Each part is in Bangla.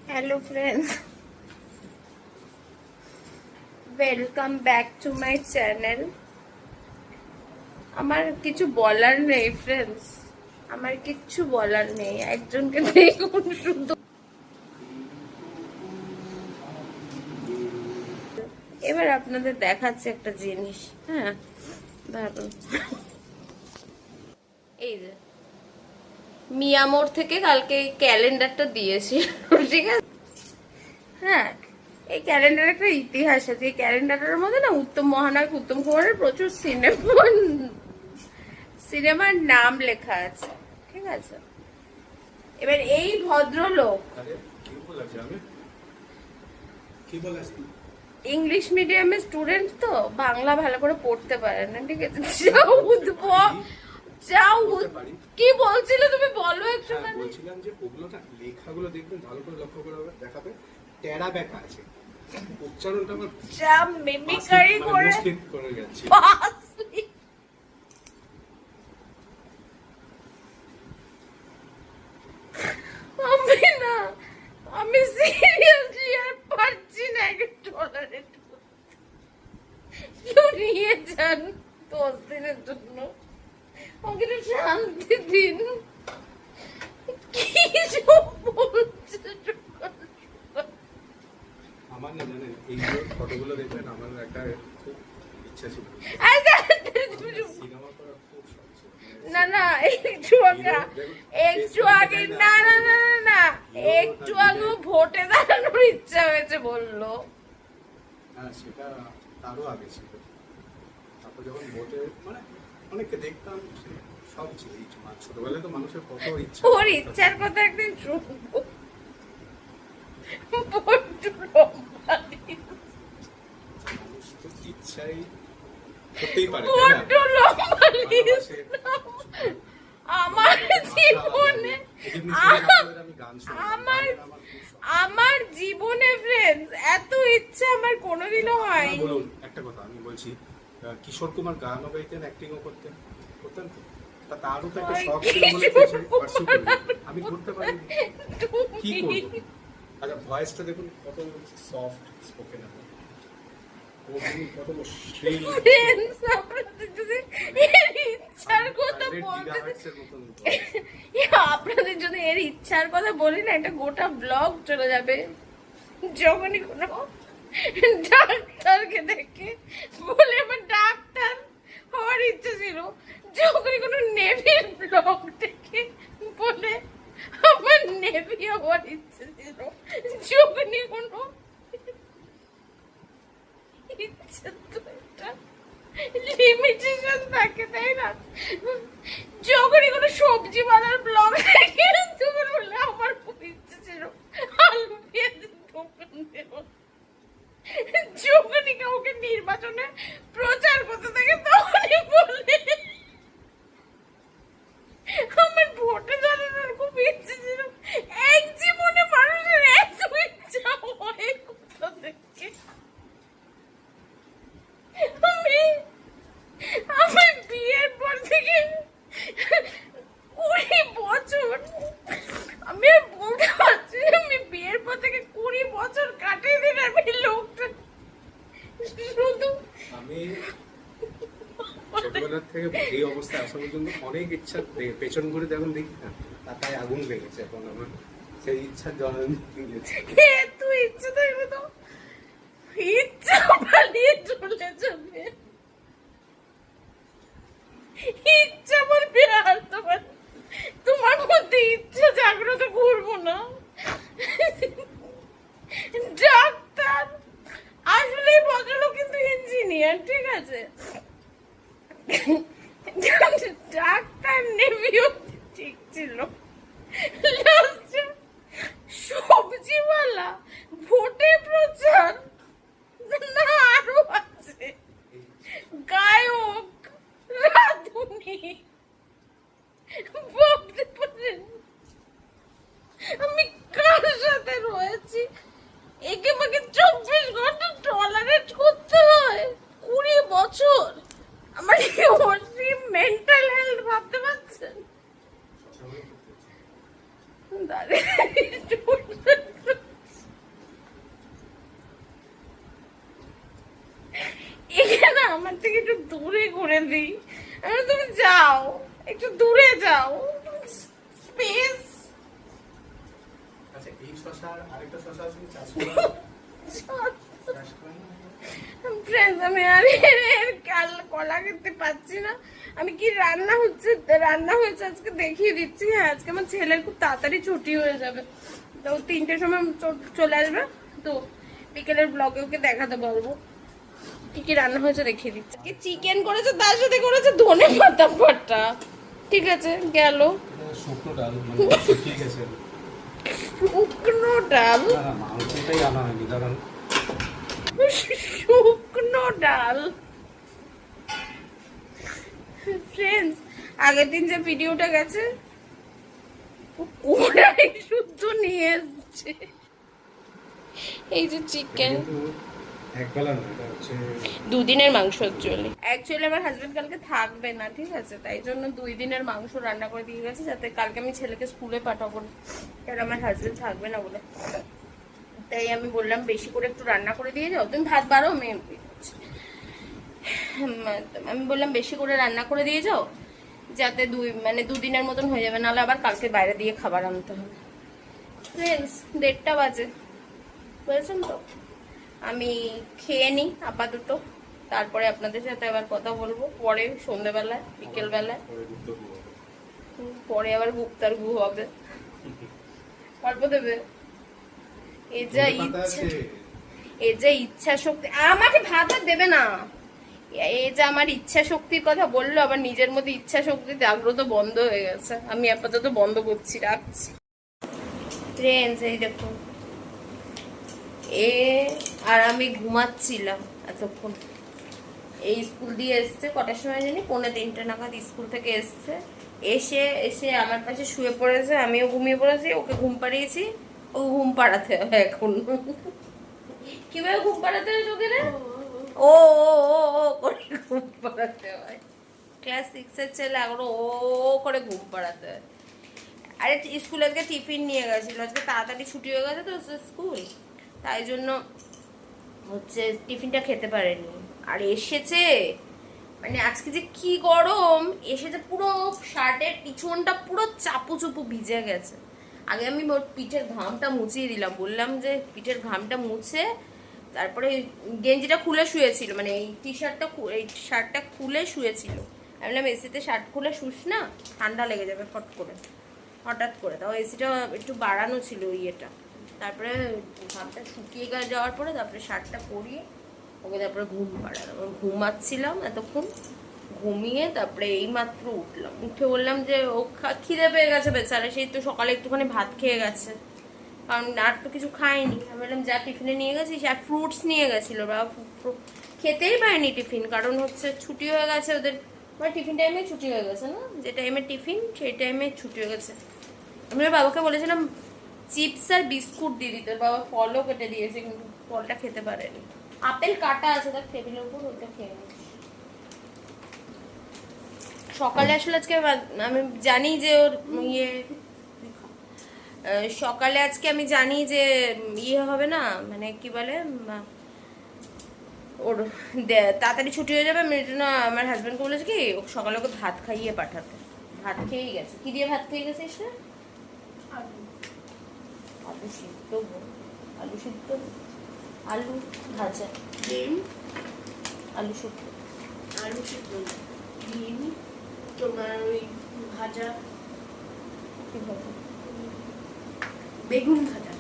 Hello friends, welcome back to my channel. আমার কিছু বলার নেই ফ্রেন্ডস, আমার কিছু বলার নেই। একজনকে দেখুন শুধু। এবার আপনাদের দেখাচ্ছে একটা জিনিস। হ্যাঁ দাঁড়ান, এই যে মিয়ামোর থেকে কালকে ক্যালেন্ডারটা দিয়েছি, ঠিক আছে? হ্যাঁ, এই ক্যালেন্ডার একটা ইতিহাস আছে। এই ক্যালেন্ডারের মধ্যে না উত্তম মহানায়ক উত্তম কুমারের প্রচুর সিনেমার নাম লেখা আছে, ঠিক আছে? এবার এই ভদ্রলোক ইংলিশ মিডিয়ামের স্টুডেন্ট, তো বাংলা ভালো করে পড়তে পারে না, ঠিক আছে? কি বলছিল তুমি বলো একটু। বলছিলাম যে ওগুলো না লেখাগুলো দেখবেন ভালো করে লক্ষ্য করে দেখাবে, টেরা বেকা আছে, উচ্চারণটা আমার যা মিমিক্রি করে করে যাচ্ছে। আমি না, আমি সিরিয়াসলি আর পারছি না, একটু টলারেট করতে। কেউ নিয়ে যান 10 দিনের জন্য, আমাকে একটু শান্তি দিন। কি সব বলছে? আমার না জানেন এই ফটোগুলো দেখবেন, আমার একটা খুব ইচ্ছা ছিল সিনেমা করার, খুব শখ ছিল। না না, একটু আগে না না না না না, একটু আগে ভোটে দাঁড়ানোর ইচ্ছা হয়েছে বললো। হ্যাঁ সেটা তারও আগে ছিল। তারপর যখন ভোটে মানে অনেককে দেখতাম, সব ছিল ইচ্ছা। ছোটবেলায় তো মানুষের কত ইচ্ছা, ওর ইচ্ছার কথা একদিন শুনবো। ইচ্ছাই করতেই পারে। আমার জীবনে আমার জীবনে ফ্রেন্ডস এত ইচ্ছা আমার কোনোদিনও হয়। বলুন একটা কথা, আমি বলছি কিশোর কুমার গানও গাইতেন, অ্যাক্টিংও করতেন তো, তারও তো একটা শখ ছিল বলে পার্সু করলেন। আমি করতে পারিনি, কি করব? আচ্ছা ভয়েসটা দেখুন কত সফট স্পোকেন, কত আপনাদের যদি এর ইচ্ছার কথা বলি না, একটা গোটা ব্লগ চলে যাবে। যখনই কোনো ডাক্তারকে দেখে বলে আমার ডাক্তার হওয়ার ইচ্ছা ছিল, যখনই কোনো নেভির ব্লগ দেখে বলে আমার নেভি হওয়ার ইচ্ছা ছিল, যখনই কোনো ইচ্ছা তো একটা লিমিটেশন থাকে, তাই না? যখনই কোনো সবজি বানার ব্লগ দেখে তখন বলে আমার খুব ইচ্ছে ছিল আলু পেঁয়াজের দোকান দেব। যখনই কাউকে নির্বাচনে প্রচার করতে থাকে তখনই বলে আমার ভোটে দাঁড়ানোর খুব ইচ্ছে ছিল। এক জীবনে মানুষের এত ইচ্ছা হয় কোথা থেকে? আমি বিয়ের পর থেকে 20 বছর, আমি আর বলতে পারছি না, আমি বিয়ের পর থেকে 20 বছর কাটিয়ে দিন আমি লোকটা শুধু। আমি ছোটবেলা থেকে এই অবস্থায় আসা পর্যন্ত অনেক ইচ্ছা, পেছন ঘুরে দেখুন দেখি না, তাই আগুন লেগেছে এখন আমার, সেই ইচ্ছার জন্মদিন গেছে। তুই ইচ্ছে থাকবে তো ইচ্ছা পালিয়ে চলে যাবে, ইচ্ছা বলবে আর তোমার মধ্যে ইচ্ছা জাগ্রত করবো না। ডাক্তার আসলে ভদ্রলোক কিন্তু ইঞ্জিনিয়ার, ঠিক আছে? ডাক্তার নেভিও ঠিক ছিল। সবজিওয়ালা, ভোটে প্রচার, না আরো আছে, গায়ক, রাধুনি, ভাবতে পারেন আমি কার সাথে রয়েছি? একে মাকে 24 ঘন্টা টলারেট করতে হয় 20 বছর। আমার কি মেন্টাল হেলথ ভাবতে পারছেন? দাঁড়িয়ে এই শশা আর আরেকটা শশা আছে কি চাষ করা? চাষ করা না? ফ্রেন্ডস আমি আর এর কাল কলা খেতে পাচ্ছি না। আমি কি রান্না হয়েছে আজকে দেখিয়ে দিচ্ছি। হ্যাঁ, আজকে আমার ছেলের খুব তাড়াতাড়ি ছুটি হয়ে যাবে, তো 3টের সময় চলে আসবে, তো বিকেলের ব্লগে ওকে দেখাতে পারবো কি কি রান্না হয়েছে, দেখিয়ে দিচ্ছি। চিকেন করেছে, তার সাথে করেছে ধনে পাতা বাটা। ঠিক আছে, গেল। এটা শুকনো ডাল, মানে শুকিয়ে গেছে। শুকনো ডাল? না না, মাংসটাই আনা হয়নি, কারণ শুকনো ডাল। ফ্রেন্ডস, আগের দিন যে ভিডিওটা গেছে ওরাই শুদ্ধ নিয়ে এসছে। এই যে চিকেন, একবেলা না, এটা হচ্ছে 2 দিনের মাংস। অ্যাকচুয়ালি আমার হাজবেন্ড কালকে থাকবে না, ঠিক আছে, তাই জন্য 2 দিনের মাংস রান্না করে দিয়ে গেছে, যাতে কালকে আমি ছেলেকে স্কুলে পাঠাবো, কারণ আমার হাজবেন্ড থাকবে না বলে। তাই আমি বললাম বেশি করে একটু রান্না করে দিয়ে যাও, তুমি ভাত বাড়ো, আমি বললাম বেশি করে রান্না করে দিয়ে যাও, যাতে 2 দিনের মতন হয়ে যাবে, নাহলে আবার কালকে বাইরে দিয়ে খাবার আনতে হবে। ফ্রেন্ডস, 1:30 বাজে, বুঝেছেন তো? আমি খেয়ে নিই আপাতত, তারপরে আপনাদের সাথে আবার কথা বলবো পরে, সন্ধ্যেবেলায়, বিকেলবেলায়। পরে আবার গুপ্তার গু হবে, গল্প দেবে। এই যে ইচ্ছা শক্তি, আমাকে ভাত আর দেবে না। এই যে আমার ইচ্ছা শক্তির কথা বললো, আবার নিজের মধ্যে ইচ্ছা শক্তি জাগ্রত বন্ধ হয়ে গেছে। আমি আপাতত বন্ধ করছি, রাখছি। ফ্রেন্ডস, এই দেখুন, আর আমি ঘুমাচ্ছিলাম এতক্ষণ। এই স্কুল দিয়ে এসছে, কটার সময় জানি, 2:45 নাগাদ স্কুল থেকে এসছে। এসে আমার পাশে শুয়ে পড়েছে, আমিও ঘুমিয়ে পড়েছি, ওকে ঘুম পাড়িয়েছি। ও ঘুম পাড়াতে হয় এখন। কিভাবে ঘুম পাড়াতে হয় তোকে রে? ও করে ঘুম পাড়াতে হয়। ক্লাস 6 এর ছেলে এখন ও করে ঘুম পাড়াতে হয়। আরে স্কুলে আজকে টিফিন নিয়ে গেছিল, আজকে তাড়াতাড়ি ছুটি হয়ে গেছে তো স্কুল, তাই জন্য হচ্ছে টিফিনটা খেতে পারেনি। আর এসেছে, মানে আজকে যে কি গরম, এসেছে পুরো শার্টের পিছনটা পুরো চাপু চুপু ভিজে গেছে। আগে আমি পিঠের ঘামটা মুছিয়ে দিলাম, বললাম যে পিঠের ঘামটা মুছে তারপরে গেঞ্জিটা খুলে শুয়েছিল, মানে এই শার্টটা খুলে শুয়েছিল। আমি বললাম এসিতে শার্ট খুলে শুস না, ঠান্ডা লেগে যাবে হঠাৎ করে। তাও এসিটা একটু বাড়ানো ছিল ইয়েটা। তারপরে ঘামটা শুকিয়ে যাওয়ার পরে তারপরে শার্টটা পরিয়ে ওকে তারপরে ঘুম পাড়ালাম। ঘুমাচ্ছিলাম এতক্ষণ, ঘুমিয়ে তারপরে এই মাত্র উঠলাম। উঠে বললাম যে ও খিদে পেয়ে গেছে বেচারা, সেই তো সকালে একটুখানি ভাত খেয়ে গেছে, কারণ আর তো কিছু খাইনি। আমি বললাম যা টিফিনে নিয়ে গেছিস, আর ফ্রুটস নিয়ে গেছিলো, খেতেই পায়নি টিফিন, কারণ হচ্ছে ছুটি হয়ে গেছে ওদের, মানে টিফিন টাইমে ছুটি হয়ে গেছে না, যে টাইমে টিফিন সেই টাইমে ছুটি হয়ে গেছে। আমি বাবাকে বলেছিলাম চিপস আর বিস্কুট দিয়ে দিতে, বাবা ফলও কেটে দিয়েছে, কিন্তু ফলটা খেতে পারেনি। আপেল কাটা আছে তার টেবিলের উপর, ওইটা খেয়ে নিস। সকালে আসলে আজকে আমি জানি যে ওর সকালে আজকে আমি জানি যে হবে না, মানে কি বলে, ওর তাড়াতাড়ি ছুটি হয়ে যাবে। আমি জন্য আমার হাজব্যান্ডকে বলেছি কি সকালে ওকে ভাত খাইয়ে পাঠাতে। ভাত খেয়েই গেছে। কি দিয়ে ভাত খেয়ে গেছে এসে? আলু সিদ্ধ, আলু ভাজা, আলু সিদ্ধ, ডিম, তোমার ওই ভাজা, কি ভাজা, বেগুন ভাজা,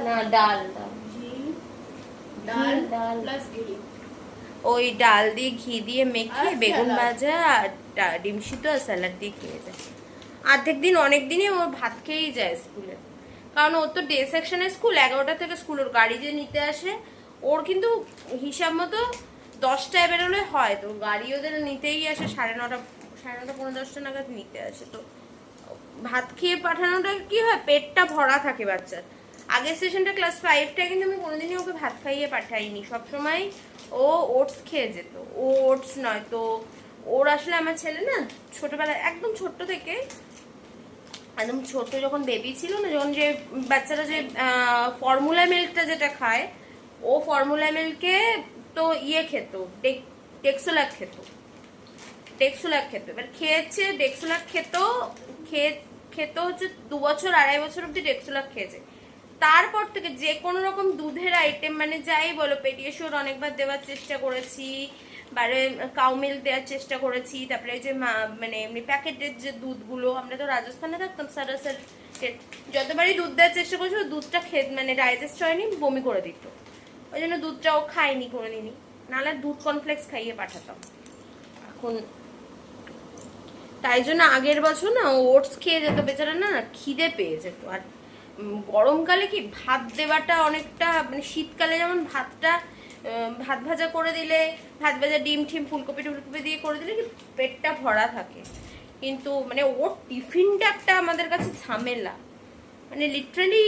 না ডাল প্লাস ঘি, ওই ডাল দিয়ে ঘি দিয়ে মেখে বেগুন ভাজা আর ডিম সিদ্ধ আর স্যালাড দিয়ে খেয়ে যায়। অর্ধেক দিন অনেক দিনই ও ভাত খেয়েই যায় স্কুলে, কারণ ওর তো ডে সেকশনের স্কুল, 11টা থেকে স্কুল, ওর গাড়ি যে নিতে আসে, ওর কিন্তু হিসাব মতো 10টায় বেরোলে হয়, তো গাড়ি ওদের নিতেই আসে 9:30 পৌনে 10টা নাগাদ নিতে আসে। তো ভাত খেয়ে পাঠানোটা কি হয়, পেটটা ভরা থাকে বাচ্চার। আগের সেশনটা ক্লাস 5টায় কিন্তু আমি কোনোদিনই ওকে ভাত খাইয়ে পাঠাইনি, সবসময় ও ওটস খেয়ে যেত। ও ওটস নয় তো, ওর আসলে আমার ছেলে না ছোটবেলায় একদম ছোট্ট থেকে, একদম ছোট যখন বেবি ছিল না, যখন যে বাচ্চারা যে ফর্মুলা মিল্কটা যেটা খায়, ও ফর্মুলা মিল্কে তো খেত, ডেক্সোলাক খেত। এবার খেয়েছে ডেক্সোলাক খেয়ে খেতে হচ্ছে 2 বছর 2.5 বছর অব্দি ডেক্সোলাক খেয়েছে। তারপর থেকে যে কোনো রকম দুধের আইটেম মানে যাই বলো, পেডিয়াশিওর অনেকবার দেওয়ার চেষ্টা করেছি, বারে কাউ মিল্ক দেওয়ার চেষ্টা করেছি, তারপরে যে মানে এমনি প্যাকেটের যে দুধগুলো, আমরা তো রাজস্থানে থাকতাম, সারাসার যতবারই দুধ দেওয়ার চেষ্টা করেছি দুধটা মানে ডাইজেস্ট হয়নি, বমি করে দিত, ওই জন্য দুধটাও খাইনি কোনোদিনই, নাহলে দুধ কর্নফ্লেক্স খাইয়ে পাঠাতাম। এখন তাই জন্য আগের বছর না ওটস খেয়ে যেত বেচারা, না খিদে পেয়ে যেত। আর গরমকালে কি ভাত দেওয়াটা অনেকটা মানে শীতকালে যেমন ভাতটা ভাত ভাজা করে দিলে, ভাত ভাজা ডিম ঠিম ফুলকপি টুলকপি দিয়ে করে দিলে কি পেটটা ভরা থাকে, কিন্তু মানে ওর টিফিনটা একটা আমাদের কাছে ঝামেলা, মানে লিটারালি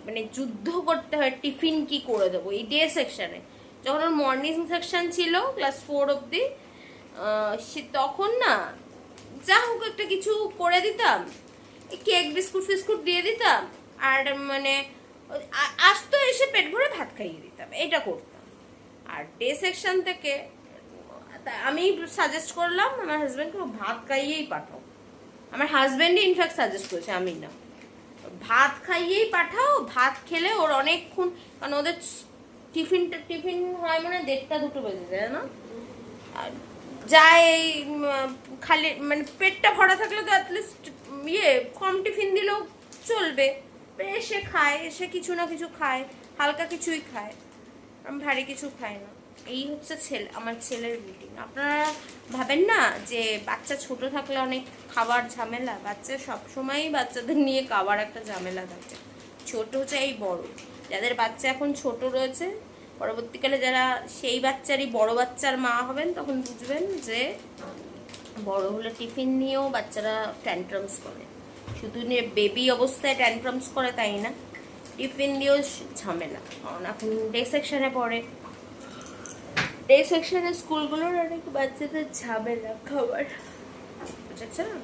মানে যুদ্ধ করতে হয় টিফিন কি করে দেবো। এই ডে সেকশানে যখন ওর মর্নিং সেকশন ছিল ক্লাস 4 অব্দি, সে তখন না যা হোক একটা কিছু করে দিতাম, কেক বিস্কুট ফিস্কুট দিয়ে দিতাম, আর মানে আসতো এসে পেট ভরে ভাত খাইয়ে দিতাম, এটা করতাম। আর ডে সেকশন থেকে আমি সাজেস্ট করলাম আমার হাজব্যান্ডকে ভাত খাইয়েই পাঠাও, আমার হাজব্যান্ডই ইনফ্যাক্ট সাজেস্ট করেছে, আমি না, ভাত খাইয়েই পাঠাও, ভাত খেলে ওর অনেকক্ষণ, কারণ ওদের টিফিন হয় মানে 1:30-2 বেজে যায় না, আর যাই খালি মানে পেটটা ভরা থাকলে তো অ্যাটলিস্ট কম টিফিন দিলেও চলবে, এসে খায়, এসে কিছু না কিছু খায়, হালকা কিছুই খায়, আমি ভারী কিছু খাই না। এই হচ্ছে আমার ছেলের রুটিন। আপনারা ভাবেন না যে বাচ্চা ছোট থাকলে অনেক খাবার ঝামেলা, বাচ্চা সবসময়ই বাচ্চাদের নিয়ে খাবার একটা ঝামেলা থাকে, ছোট চাই বড়। যাদের বাচ্চা এখন ছোট রয়েছে, পরবর্তীকালে যারা সেই বাচ্চারই বড় বাচ্চার মা হবেন, তখন বুঝবেন যে বড় হলে টিফিন নিয়েও বাচ্চারা ট্যান্ট্রামস করে, শুধু বেবি অবস্থায় ট্যান্ট্রামস করে তাই না, টিফিন দিয়েও ঝামেলা। কারণ এখন ডে সেকশনে পড়ে, ডে সেকশনের স্কুলগুলোর অনেক বাচ্চাদের ঝামেলা খাবার, বুঝেছে না?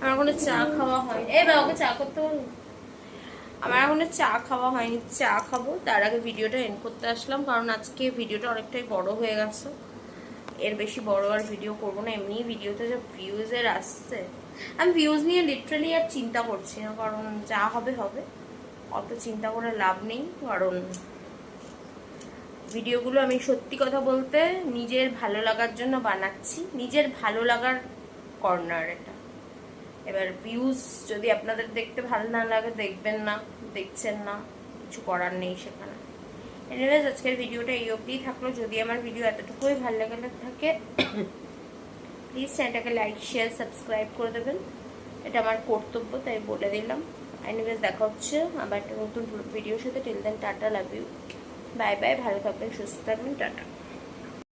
আমার কোনো চা খাওয়া হয়নি, ওকে চা করতে পারবো? আমার এখনো চা খাওয়া হয়নি, চা খাবো, তার আগে ভিডিওটা এন্ড করতে আসলাম, কারণ আজকে ভিডিওটা অনেকটাই বড় হয়ে গেছে, এর বেশি বড় আর ভিডিও করবো না। এমনি ভিডিওতে যা ভিউজের আসছে, আমি ভিউজ নিয়ে লিটারালি আর চিন্তা করছি না, কারণ যা হবে হবে, অত চিন্তা করে লাভ নেই। কারণ ভিডিওগুলো আমি সত্যি কথা বলতে নিজের ভালো লাগার জন্য বানাচ্ছি, নিজের ভালো লাগার কর্নার এটা। এবার ভিউজ যদি আপনাদের দেখতে ভালো না লাগে, দেখবেন না, দেখছেন না, কিছু করার নেই সেখানে। এনিওয়েজ আজকের ভিডিওটা এই অবধিই থাকলো। যদি আমার ভিডিও এতটুকুই ভালো লাগে থাকে, প্লিজ চ্যানেলটাকে লাইক শেয়ার সাবস্ক্রাইব করে দেবেন, এটা আমার কর্তব্য, তাই বলে দিলাম। এনিওয়েজ দেখা হচ্ছে আবার একটা নতুন ভিডিওর সাথে। Till then tata, love you, bye bye, ভালো থাকবেন, সুস্থ থাকবেন, টাটা।